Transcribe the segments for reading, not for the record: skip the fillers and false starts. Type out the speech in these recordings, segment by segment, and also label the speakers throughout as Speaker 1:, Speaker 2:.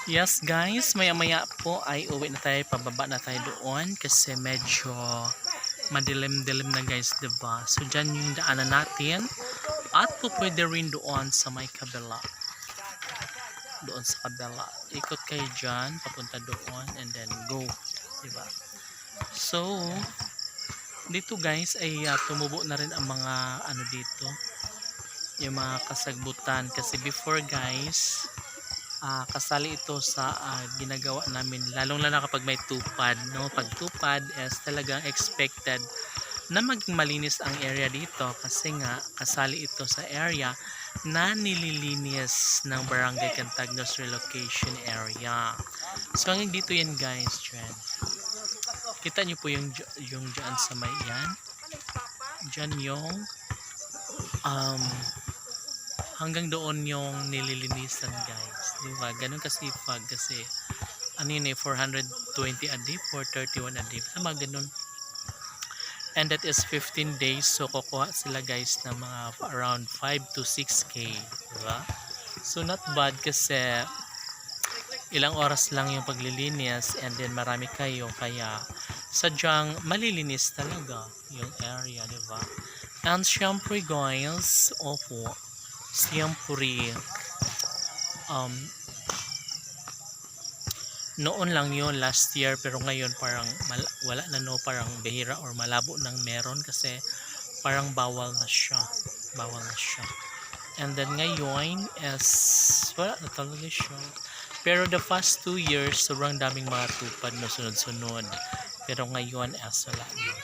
Speaker 1: Yes guys, maya-maya po ay uwi na tayo, pababa na tayo doon kasi medyo madilim-dilim na guys, diba? So dyan yung daanan natin at po pwede rin doon sa may kabila. Doon sa kabila. Ikot kayo dyan, papunta doon and then go. Diba? So, dito guys ay tumubo na rin ang mga ano dito. Yung mga kasagbutan kasi before guys kasali ito sa ginagawa namin lalong lalo kapag may tupad, no? Pag tupad is talagang expected na maging malinis ang area dito kasi nga kasali ito sa area na nililinis ng Barangay Cantagnos Relocation Area. So hanggang dito yan guys, dyan. Kita nyo po yung dyan sa may yan, dyan yung hanggang doon yung nililinisan guys, diba? Ganun kasipag kasi ano yun 420 a day, 431 a day, sama ganun. And that is 15 days, so kukuha sila guys ng mga around 5 to 6k, diba? So not bad kasi ilang oras lang yung paglilinis and then marami kayo kaya sadyang malilinis talaga yung area, diba? And syempre guys, opo, siyempre noon lang yun last year pero ngayon parang wala na, no, parang bihira or malabo nang meron kasi parang bawal na siya, and then ngayon is wala na talaga siya, pero the past 2 years sobrang daming mga tupad na sunod-sunod pero ngayon is wala na.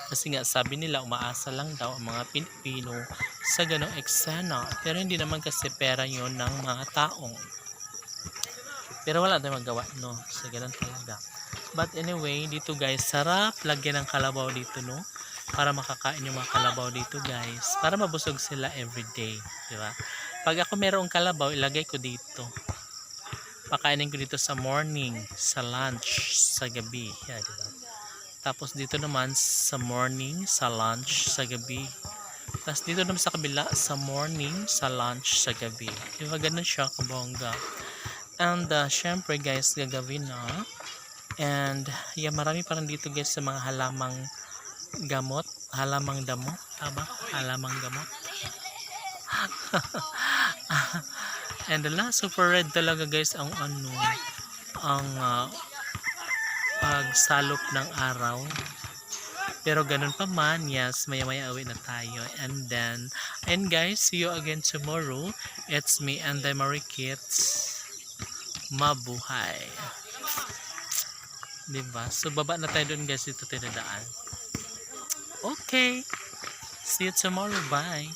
Speaker 1: Kasi nga sabi nila umaasa lang daw ang mga Pilipino sa ganong eksena pero hindi naman kasi pera yon ng mga taong, pero wala tayong magawa, no? So ganun talaga. But anyway, dito guys sarap lagyan ng kalabaw dito, no? Para makakain yung mga kalabaw dito guys, para mabusog sila everyday, di ba? Pag ako merong kalabaw ilagay ko dito, pakainin ko dito sa morning, sa lunch, sa gabi, yeah, di ba? Tapos dito naman sa morning, sa lunch, sa gabi. Tapos dito naman sa kabila, sa morning, sa lunch, sa gabi. Diba ganun siya kabongga. And syempre guys, gagawin na. And yeah, marami parang dito guys sa mga halamang gamot. Halamang damo. Tama? Halamang gamot. And super red talaga guys ang ano, ang pagsalop ng araw, pero ganun pa man, yes, maya-maya uwi na tayo. And then, and guys, see you again tomorrow. It's me and the Marikits. Mabuhay, diba? So baba na tayo doon guys, dito tayo dadaan. Okay, see you tomorrow, bye.